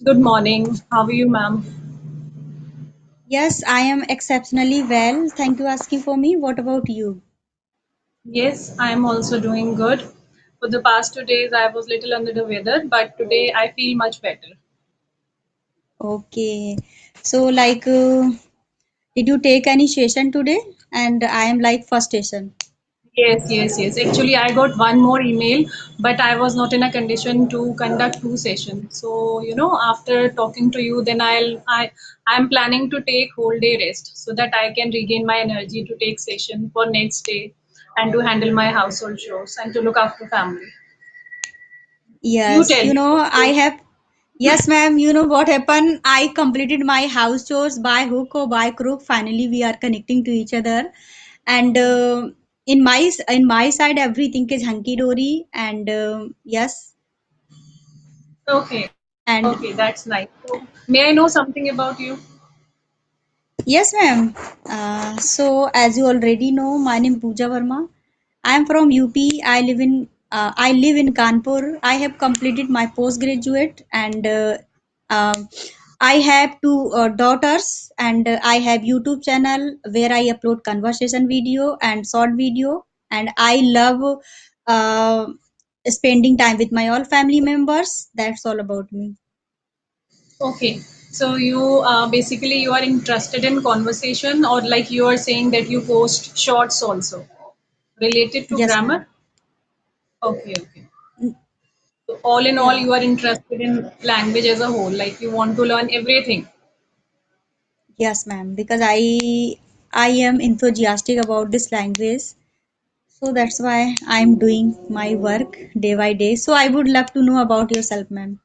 Good morning. How are you, ma'am? Yes, I am exceptionally well. Thank you asking for me. What about you? Yes, I am also doing good. For the past 2 days, I was little under the weather, but today I feel much better. Okay. So did you take any session today? And I am like first session. Yes. Actually, I got one more email, but I was not in a condition to conduct two sessions. So, after talking to you, then I'm planning to take whole day rest so that I can regain my energy to take session for next day and to handle my household chores and to look after family. You Yes, tell me. yes, ma'am. You know what happened? I completed my house chores by hook or by crook. Finally, we are connecting to each other. And in my side, everything is hunky dory. And yes, Okay, okay, and that's nice. So, may I know something about you? yes, ma'am. So, as you already know, my name is Pooja Verma. I am from UP. I live in Kanpur. I have completed my postgraduate, and I have two daughters, and I have YouTube channel where I upload conversation video and short video, and I love uh, spending time with my all family members. That's all about me. Okay, so you basically you are interested in conversation, or like you are saying that you post shorts also related to Yes, ma'am. grammar. Okay. So all in all, Yeah. you are interested in language as a whole, like you want to learn everything. Yes, ma'am, because I am enthusiastic about this language. So that's why I'm doing my work day by day. So I would love to know about yourself, ma'am.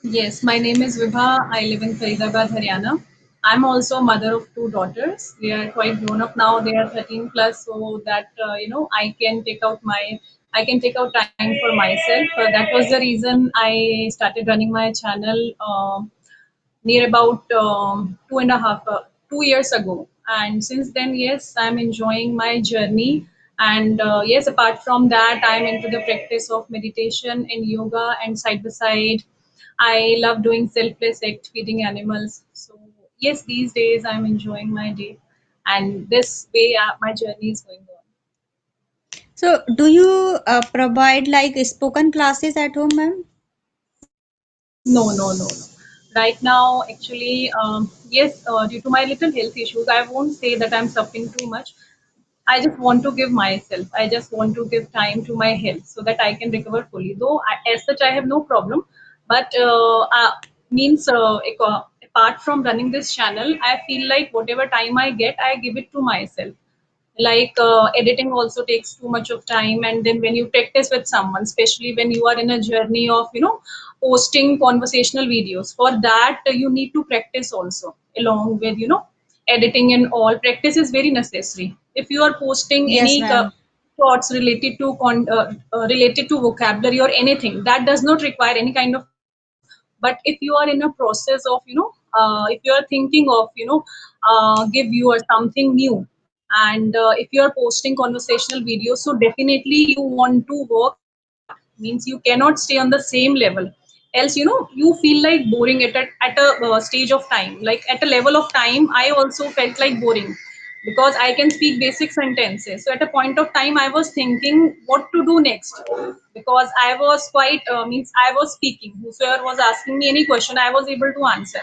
Yes, my name is Vibha. I live in Faridabad, Haryana. I'm also a mother of two daughters. They are quite grown up now. They are 13 plus, so that I can take out time for myself. That was the reason I started running my channel near about 2.5 2 years ago. And since then, yes, I'm enjoying my journey. And yes, apart from that, I'm into the practice of meditation and yoga, and side by side I love doing selfless act, feeding animals. So yes, these days I'm enjoying my day, and this way my journey is going on. So do you provide like spoken classes at home, ma'am? No. Right now, actually, yes, due to my little health issues, I won't say that I'm suffering too much. I just want to give myself. I just want to give time to my health so that I can recover fully. Though as such, I have no problem. But means apart from running this channel, I feel like whatever time I get, I give it to myself. Like editing also takes too much of time, and then when you practice with someone, especially when you are in a journey of posting conversational videos, for that you need to practice also along with editing, and all practice is very necessary if you are posting Yes, any ma'am. thoughts related to vocabulary or anything that does not require any kind of practice. But if you are in a process of if you are thinking of give you or something new, and if you are posting conversational videos, so definitely you want to work hard, means you cannot stay on the same level, else you feel like boring at a stage of time, like at a level of time I also felt like boring because I can speak basic sentences. So at a point of time, I was thinking what to do next because I was quite means I was speaking. Whosoever was asking me any question, I was able to answer.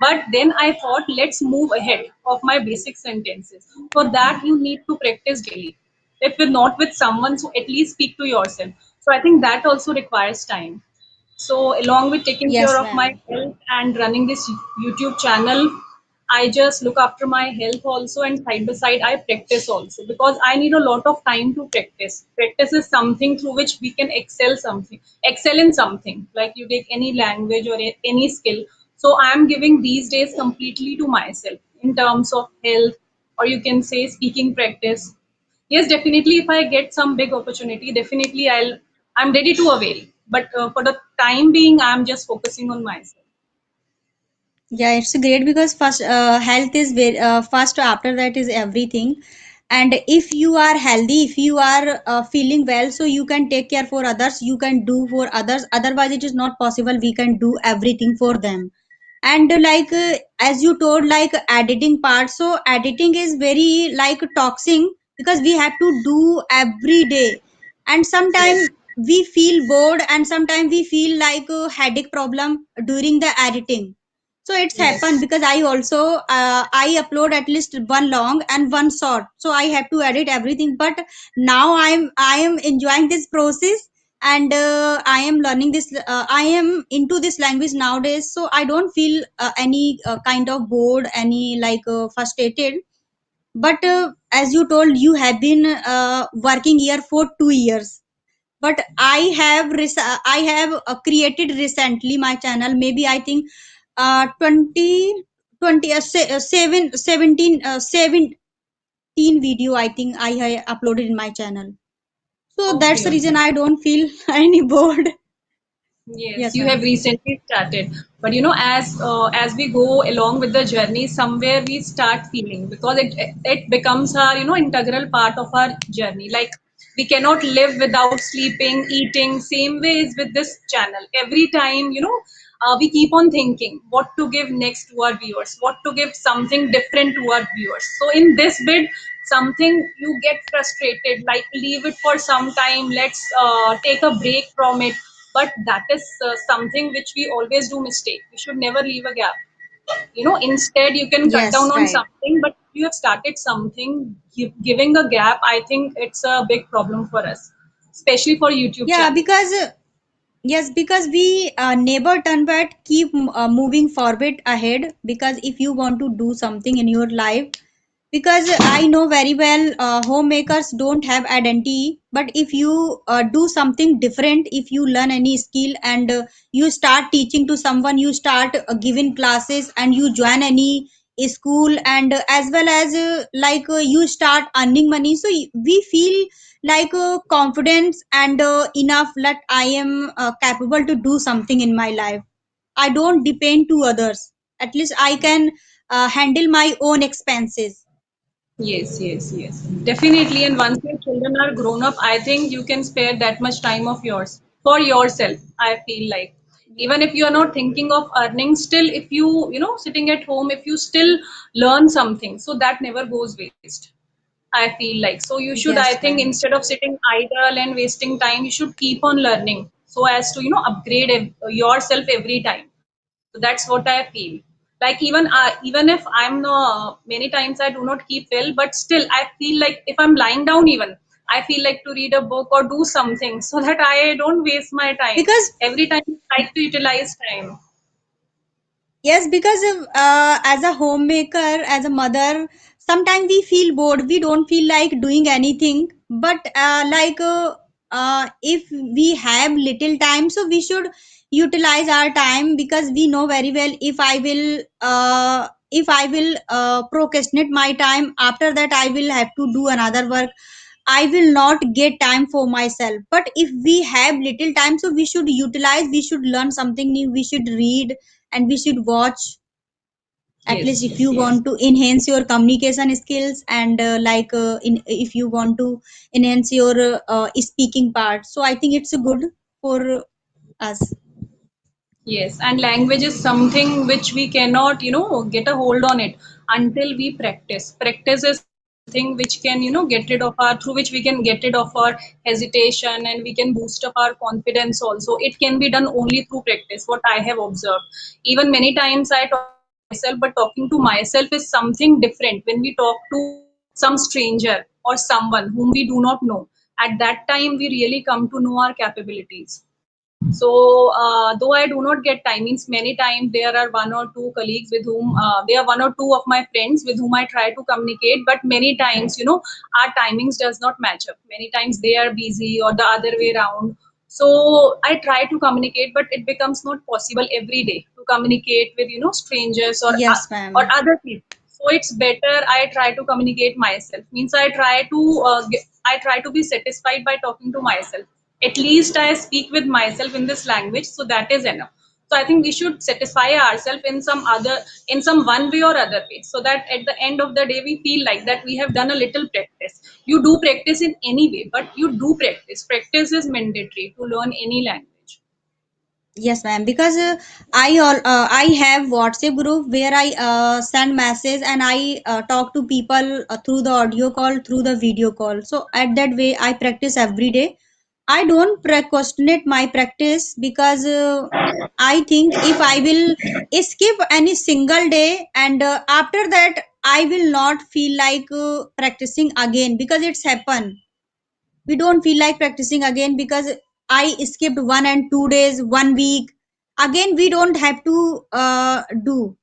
But then I thought, let's move ahead of my basic sentences. For that, you need to practice daily. If you're not with someone, so at least speak to yourself. So I think that also requires time. So, along with taking Yes, care of my ma'am. health and running this YouTube channel, I just look after my health also, and side by side, I practice also because I need a lot of time to practice. Practice is something through which we can excel in something. Like you take any language or any skill. So, I am giving these days completely to myself in terms of health, or you can say speaking practice. Yes, definitely. If I get some big opportunity, definitely I'm ready to avail. But for the time being, I'm just focusing on myself. Yeah, it's great because first health is very first after that is everything. and if you are healthy, if you are feeling well, so you can take care for others, you can do for others, otherwise it is not possible we can do everything for them. And as you told, like editing part, so editing is very like toxic, because we have to do every day, and sometimes Yes, we feel bored, and sometimes we feel like a headache problem during the editing. So it's happened yes, because I also I upload at least one long and one short, so I have to edit everything. But now I am enjoying this process, and I am learning this, I am into this language nowadays, so I don't feel any kind of bored, any frustrated. But as you told, you have been working here for 2 years, but I have created recently my channel, maybe I think 20 20 7 17 17 video I think I have uploaded in my channel. So that's the okay. reason I don't feel any bored. Yes, Yes, you have ma'am. recently started, but as we go along with the journey, somewhere we start feeling, because it becomes our integral part of our journey. Like, we cannot live without sleeping, eating. Same way is with this channel. Every time we keep on thinking what to give next to our viewers, what to give something different to our viewers. So in this bid, something you get frustrated, like leave it for some time. Let's take a break from it, but that is something which we always do mistake. We should never leave a gap. Instead you can cut down Yes, on right. something, but if you have started something, giving a gap, I think it's a big problem for us, especially for YouTube Yeah, channel. because yes, because we never turn back, keep moving forward ahead. Because if you want to do something in your life, because I know very well homemakers don't have identity, but if you do something different, if you learn any skill, and you start teaching to someone, you start giving classes, and you join any school, and as well as you start earning money, so we feel confidence and enough that I am capable to do something in my life. I don't depend to others, at least I can handle my own expenses. Yes, yes, yes. Definitely. And once your children are grown up, I think you can spare that much time of yours for yourself, I feel like. Even if you are not thinking of earning, still, if sitting at home, if you still learn something, so that never goes waste. I feel like. So you should, I Yes, think, ma'am. instead of sitting idle and wasting time, you should keep on learning so as to, upgrade yourself every time. So that's what I feel. Like, even if I'm no, many times I do not keep well, but still I feel like if I'm lying down, even I feel like to read a book or do something so that I don't waste my time. Because Every time I like to utilize time. yes, because as a homemaker, as a mother, sometimes we feel bored. We don't feel like doing anything. But if we have little time, so we should utilize our time, because we know very well, if I will procrastinate my time, after that I will have to do another work. I will not get time for myself. But if we have little time, so we should utilize, we should learn something new, we should read, and we should watch, at least Yes, if you yes, yes. want to enhance your communication skills, and if you want to enhance your speaking part, so I think it's good for us. Yes, and language is something which we cannot, get a hold on it until we practice. Practice is something which can, get rid of through which we can get rid of our hesitation, and we can boost up our confidence also. It can be done only through practice, what I have observed. Even many times I talk to myself, but talking to myself is something different when we talk to some stranger or someone whom we do not know. At that time, we really come to know our capabilities. So, though I do not get time, means many times there are one or two colleagues with whom, there are one or two of my friends with whom I try to communicate, but many times, our timings does not match up. Many times they are busy or the other way around. So I try to communicate, but it becomes not possible every day to communicate with, strangers Yes, or ma'am. other people. So it's better I try to communicate myself. Means I try to be satisfied by talking to myself. At least I speak with myself in this language, so that is enough. So I think we should satisfy ourselves in some other, in some one way or other way, so that at the end of the day we feel like that we have done a little practice. You do practice in any way, but you do practice. Practice is mandatory to learn any language. Yes, ma'am. Because I have WhatsApp group where I send message and I talk to people through the audio call, through the video call. So at that way, I practice every day. I don't procrastinate my practice because I think if I will skip any single day and after that I will not feel like practicing again because it's happened. We don't feel like practicing again because I skipped 1 and 2 days, 1 week. Again, we don't have to do.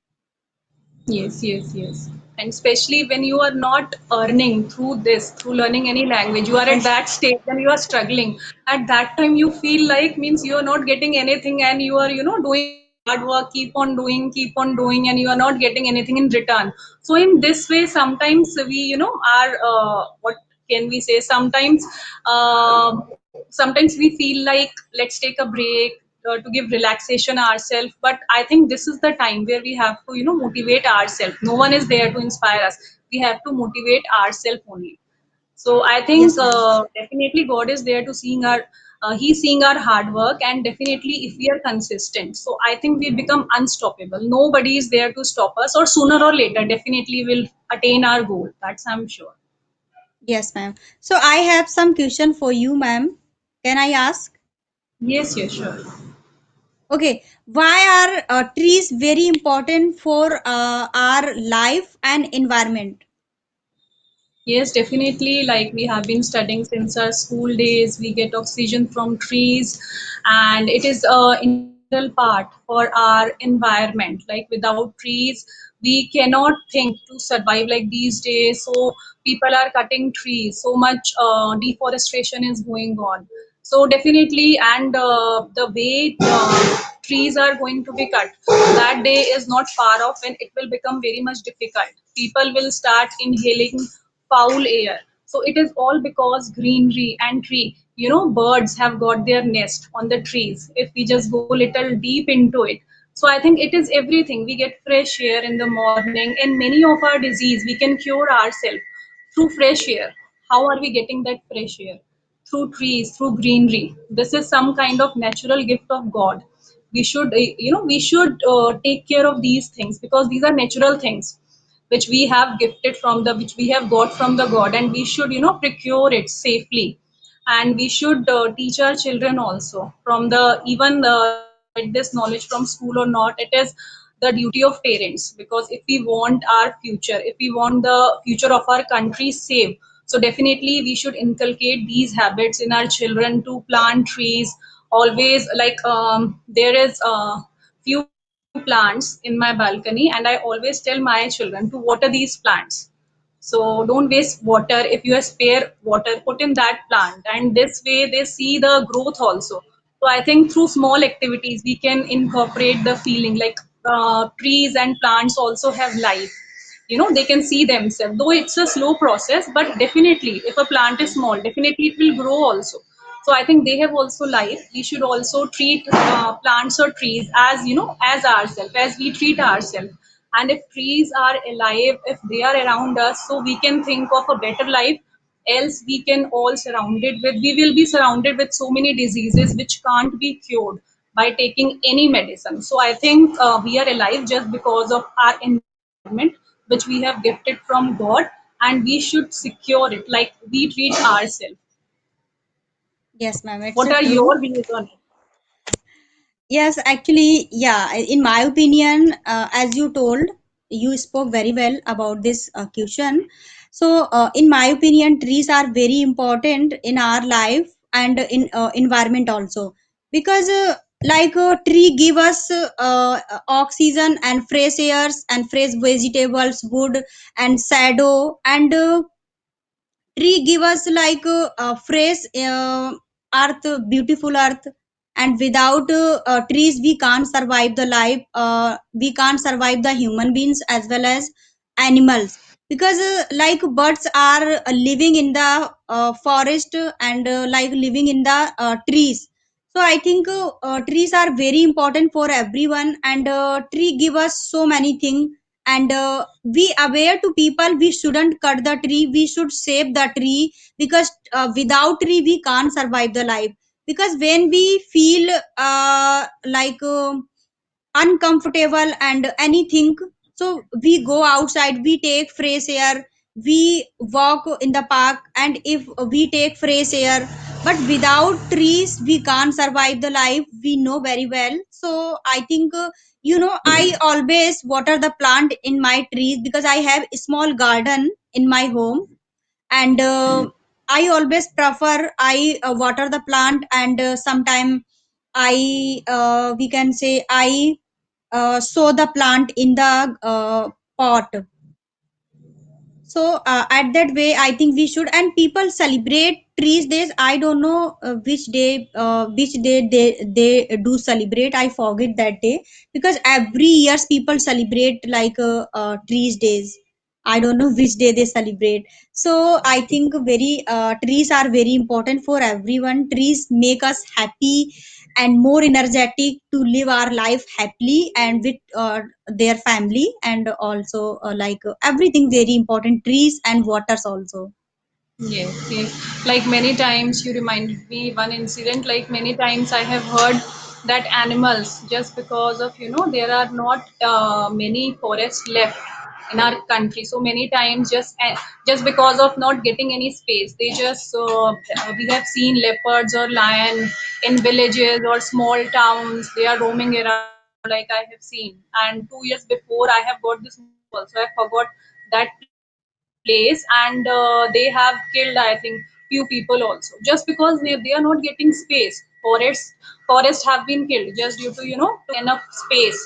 Yes, yes, yes. And especially when you are not earning through this, through learning any language, you are at Yes, that stage and you are struggling. At that time, you feel like means you are not getting anything and you are, doing your hard work, keep on doing, and you are not getting anything in return. So in this way, sometimes we, are, what can we say? Sometimes we feel like let's take a break to give relaxation ourselves, but I think this is the time where we have to motivate ourselves. No one is there to inspire us. We have to motivate ourselves only. So I think yes, ma'am. definitely God is there to seeing our he's seeing our hard work, and definitely if we are consistent, so I think we become unstoppable. Nobody is there to stop us, or sooner or later definitely will attain our goal. That's I'm sure. Yes, ma'am. So I have some question for you, ma'am. Can I ask? Yes, yes, sure. Okay, why are trees very important for our life and environment? Yes, definitely. Like we have been studying since our school days, we get oxygen from trees, and it is a integral part for our environment. Like without trees, we cannot think to survive like these days. So people are cutting trees. So much deforestation is going on. So definitely, and the way trees are going to be cut, that day is not far off when it will become very much difficult. People will start inhaling foul air. So it is all because greenery and tree. Birds have got their nest on the trees. If we just go little deep into it, so I think it is everything. We get fresh air in the morning, and many of our disease we can cure ourselves through fresh air. How are we getting that fresh air? Through trees, through greenery. This is some kind of natural gift of God. We should, we should take care of these things because these are natural things which we have gifted from the, which we have got from the God, and we should, procure it safely. And we should teach our children also from the, even they get this knowledge from school or not, it is the duty of parents, because if we want our future, if we want the future of our country safe, so definitely we should inculcate these habits in our children to plant trees always. Like there is few plants in my balcony, and I always tell my children to water these plants. So don't waste water. If you have spare water, put in that plant, and this way they see the growth also. So I think through small activities we can incorporate the feeling like trees and plants also have life. They can see themselves. Though it's a slow process, but definitely if a plant is small, definitely it will grow also. So I think they have also life. We should also treat plants or trees as as ourselves, as we treat ourselves. And if trees are alive, if they are around us, so we can think of a better life. Else we can all surrounded with, we will be surrounded with so many diseases which can't be cured by taking any medicine. So I think we are alive just because of our environment, which we have gifted from God, and we should secure it like we treat ourselves. Yes, ma'am. It's What are true. your views on it? Yes, actually, yeah. In my opinion, as you told, you spoke very well about this question. So, in my opinion, trees are very important in our life and in environment also because, like, tree give us oxygen and fresh airs and fresh vegetables, wood and shadow, and tree give us like fresh earth, beautiful earth, and without trees we can't survive the life, we can't survive the human beings as well as animals because like birds are living in the forest and like living in the trees. So I think trees are very important for everyone, and tree give us so many things. And we aware to people we shouldn't cut the tree, we should save the tree, because without tree we can't survive the life. Because when we feel like uncomfortable and anything, so we go outside, we take fresh air, we walk in the park, and if we take fresh air, but without trees we can't survive the life, we know very well. So I think I always water the plant in my trees, because I have a small garden in my home. And I always prefer I water the plant, and sometime I we can say I sow the plant in the pot. So at that way I think we should. And people celebrate trees days. I don't know which day they do celebrate, I forget that day. Because every years people celebrate like trees days. I don't know which day they celebrate. So I think very trees are very important for everyone. Trees make us happy and more energetic to live our life happily and with their family. And also everything very important, trees and waters also. Yes, yes. Like many times, you reminded me one incident. Like many times, I have heard that animals, just because of, there are not many forests left in our country. So many times, just because of not getting any space, they just we have seen leopards or lion in villages or small towns. They are roaming around, like I have seen. And 2 years before, I have got this news also. I forgot that place, and they have killed, I think, few people also, just because they are not getting space. Forests have been killed just due to not enough space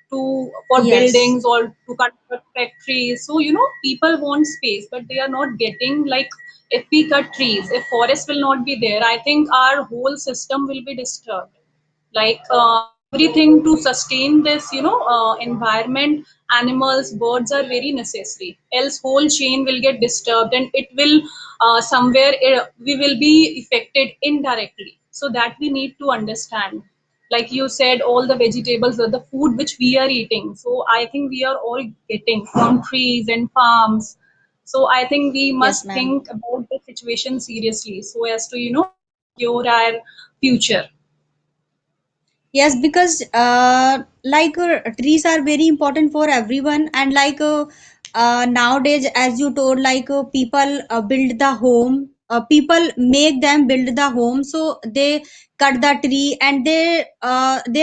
to for buildings Yes. or to construct factories. So people want space, but they are not getting. Like if we cut trees, if forest will not be there, I think our whole system will be disturbed. Like everything to sustain this environment, animals, birds are very necessary, else whole chain will get disturbed, and it will somewhere we will be affected indirectly. So that we need to understand. Like you said, all the vegetables or the food which we are eating, so I think we are all getting from trees and farms. So I think we Yes, must ma'am. think about the situation seriously, so as to secure our future. Yes, because trees are very important for everyone. And nowadays, as you told, people build the home, people make them build the home, so they cut the tree, and there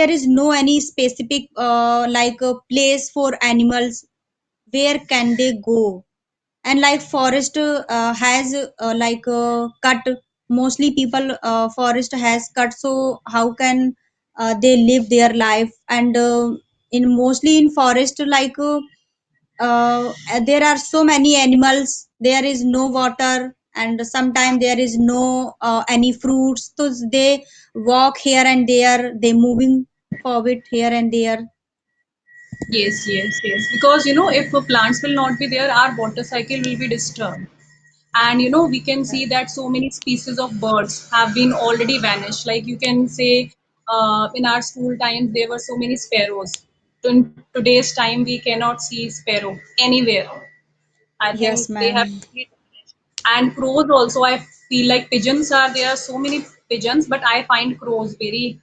is no any specific place for animals, where can they go. And forest has cut, mostly people forest has cut, so how can they live their life. And in mostly in forest there are so many animals, there is no water, and sometimes there is no any fruits, so they walk here and there, they moving forward here and there. Yes, yes, yes. Because if plants will not be there, our water cycle will be disturbed. And we can see that so many species of birds have been already vanished. Like you can say, in our school times, there were so many sparrows. In today's time, we cannot see sparrow anywhere. I Yes, think they have ma'am. completely vanished. And crows also, I feel like pigeons are there are so many pigeons, but I find crows very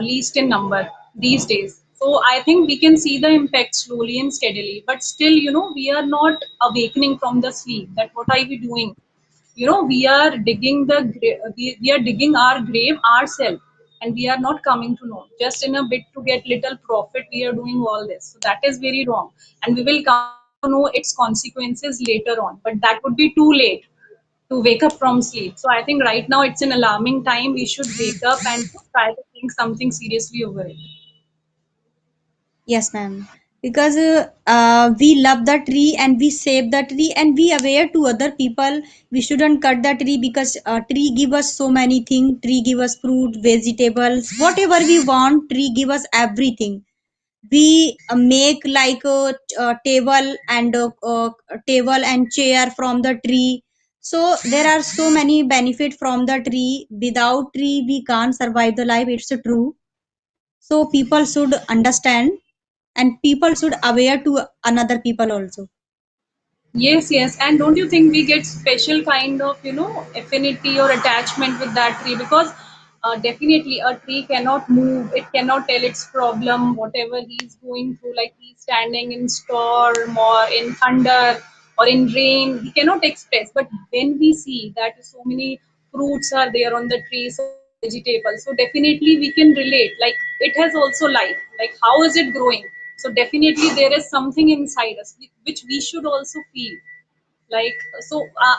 least in number these days. So I think we can see the impact slowly and steadily, but still, we are not awakening from the sleep. That what are we doing? We are digging we are digging our grave ourselves, and we are not coming to know. Just in a bit to get little profit, we are doing all this. So that is very wrong, and we will come to know its consequences later on. But that would be too late to wake up from sleep. So I think right now it's an alarming time. We should wake up and try to think something seriously over it. Yes, ma'am. Because we love the tree and we save the tree and we aware to other people we shouldn't cut the tree, because tree give us so many things. Tree give us fruit, vegetables, whatever we want. Tree give us everything. We make like a table and chair from the tree. So there are so many benefit from the tree. Without tree we can't survive the life, it's true. So people should understand, and people should aware to another people also. Yes, yes. And don't you think we get special kind of, affinity or attachment with that tree? Because definitely a tree cannot move, it cannot tell its problem, whatever he's going through, like he's standing in storm or in thunder or in rain, he cannot express. But when we see that so many fruits are there on the tree, so many vegetables, so definitely we can relate. Like it has also life. Like how is it growing? So definitely there is something inside us which we should also feel. Like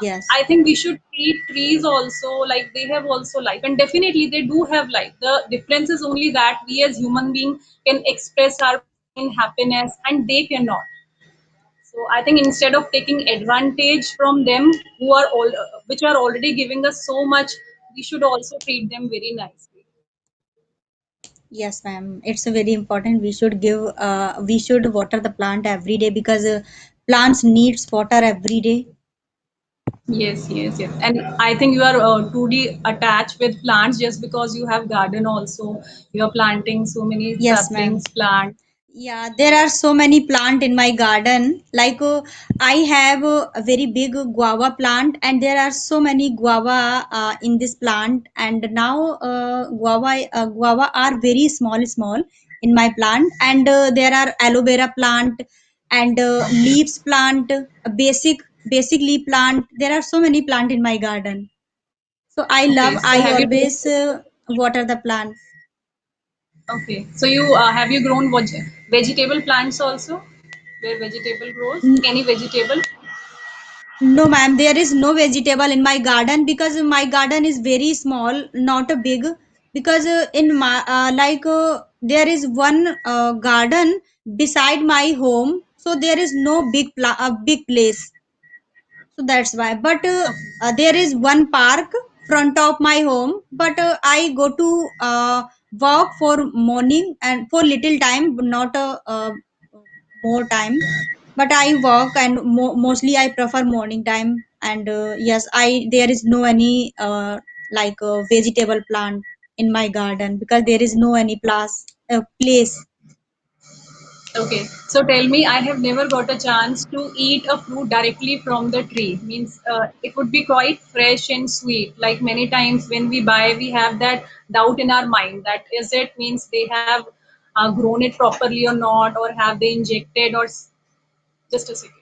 Yes. I think we should treat trees also like they have also life, and definitely they do have life. The difference is only that we as human being can express our pain, happiness, and they cannot. So I think instead of taking advantage from them who are all which are already giving us so much, we should also treat them very nicely. Yes, ma'am. It's very important. We should water the plant every day because plants needs water every day. Yes, yes, yes. And I think you are truly attached with plants just because you have garden also. You are planting so many Yes, ma'am. saplings, plants. Yeah, there are so many plant in my garden. Like I have a very big guava plant, and there are so many guava in this plant. And now guava are very small in my plant. And there are aloe vera plant and Okay, leaves plant, basic leaf plant. There are so many plant in my garden. So okay. So I have you grown? always water the plants. Okay, so you have you grown vegetable plants also? Where vegetable grows? Any vegetable? No, ma'am, there is no vegetable in my garden because my garden is very small, not a big. Because in my there is one garden beside my home, so there is no big place. So that's why. But Okay, there is one park front of my home. But I go to walk for morning and for little time, but not a more time. But I walk and mostly I prefer morning time. And yes, I there is no any vegetable plant in my garden because there is no any place. okay. So tell me, I have never got a chance to eat a fruit directly from the tree. Means it would be quite fresh and sweet. Like many times when we buy, we have that doubt in our mind that is it means they have grown it properly or not, or have they injected or just a second.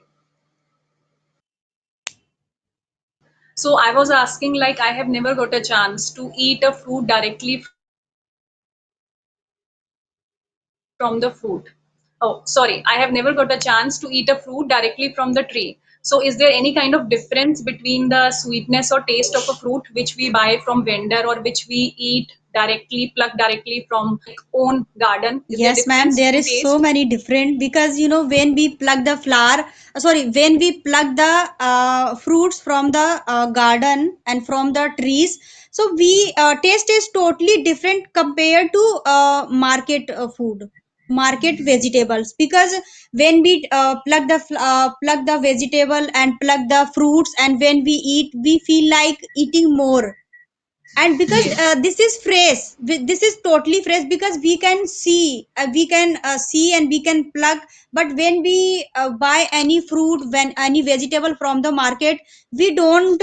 So I was asking, like, I have never got a chance to eat a fruit directly from the fruit. Oh, sorry, I have never got a chance to eat a fruit directly from the tree. So is there any kind of difference between the sweetness or taste of a fruit which we buy from vendor or which we eat directly, plucked directly from like own garden? Is there difference in Yes, taste? ma'am, there is so many different because when we pluck the when we pluck the fruits from the garden and from the trees, so we taste is totally different compared to market vegetables. Because when we pluck the vegetable and pluck the fruits, and when we eat, we feel like eating more. And because Yes, this is fresh, this is totally fresh because we can see and we can pluck. But when we buy any fruit, when any vegetable from the market, we don't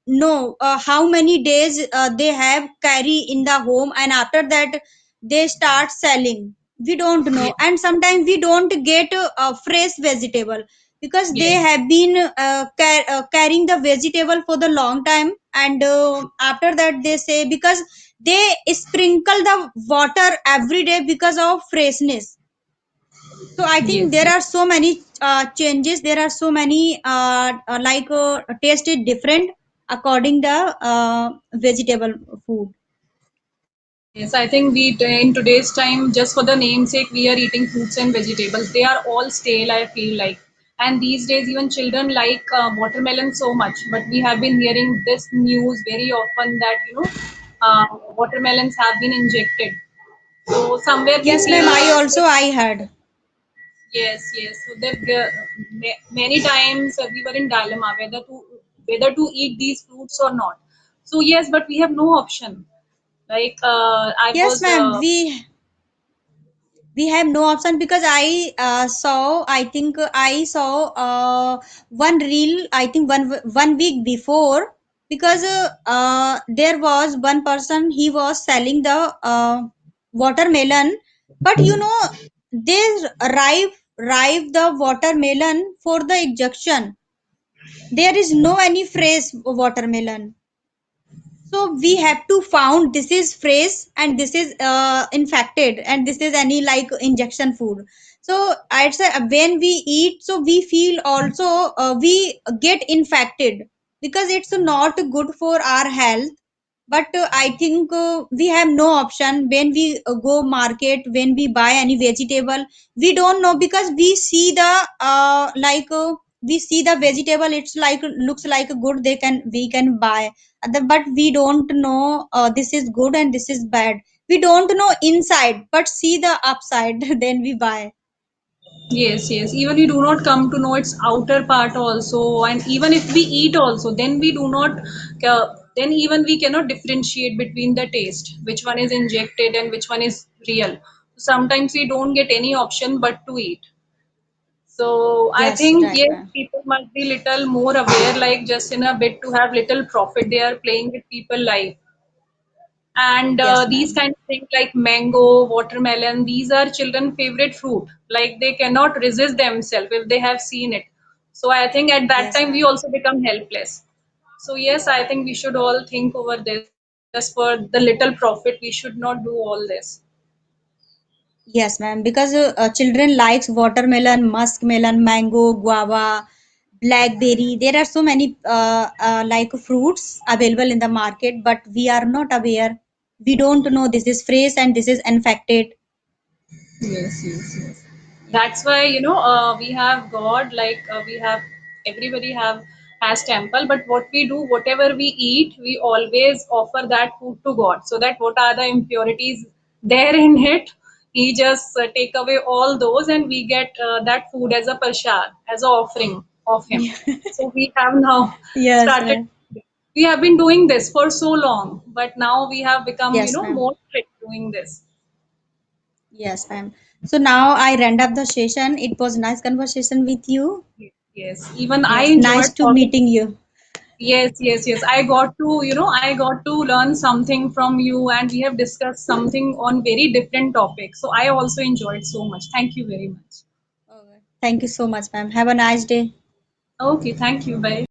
know how many days they have carry in the home, and after that they start selling. We don't know, yes, and sometimes we don't get a fresh vegetable because they yes, have been carrying the vegetable for the long time. And after that they say because they sprinkle the water every day because of freshness. So I think yes, there yes. are so many changes, there are so many taste is different according the vegetable food. Yes, I think we in today's time, just for the namesake, we are eating fruits and vegetables. They are all stale, I feel like. And these days, even children like watermelon so much. But we have been hearing this news very often that watermelons have been injected. So somewhere we Yes, feel ma'am, I like also I heard. yes, yes. So there, many times we were in dilemma whether to. whether to eat these fruits or not. So yes, but we have no option. Like I Yes, was ma'am. We have no option because I think I saw one reel, I think one week before, because there was one person, he was selling the watermelon, but they ripe the watermelon for the injection. There is no any fresh watermelon, so we have to found this is fresh and this is infected and this is any like injection food. So I'd say when we eat, so we feel also we get infected because it's not good for our health. But I think we have no option when we go market, when we buy any vegetable. We don't know because we see the we see the vegetable, it's like looks like good, they can we can buy. But we don't know this is good and this is bad. We don't know inside but see the upside then we buy. yes, yes. Even we do not come to know its outer part also, and even if we eat also, then we do not. Then even we cannot differentiate between the taste, which one is injected and which one is real. Sometimes we don't get any option but to eat. So I Yes, think right, yes, ma'am. people must be little more aware, like just in a bit to have little profit. They are playing with people life, and Yes, these ma'am. kind of things like mango, watermelon, these are children favorite fruit. Like they cannot resist themselves if they have seen it. So I think at that Yes, time we ma'am. also become helpless. So yes, I think we should all think over this, just for the little profit. We should not do all this. Yes, ma'am. Because children likes watermelon, muskmelon, mango, guava, blackberry. There are so many like fruits available in the market, but we are not aware. We don't know this is fresh and this is infected. Yes, yes, yes. That's why we have God, like we have everybody have has temple, but what we do, whatever we eat, we always offer that food to God, so that what are the impurities there in it, He just take away all those, and we get that food as a prasad, as a offering of Him. So we have now Yes, started. ma'am. We have been doing this for so long, but now we have become Yes, ma'am. more strict doing this. Yes, ma'am. So now I round up the session. It was nice conversation with you. Yes, even I Yes, nice enjoyed to talking. meeting you. Yes, yes, yes. I got to, I got to learn something from you, and we have discussed something on very different topics. So I also enjoyed so much. Thank you very much. Okay. Thank you so much, ma'am. Have a nice day. Okay, thank you. Bye.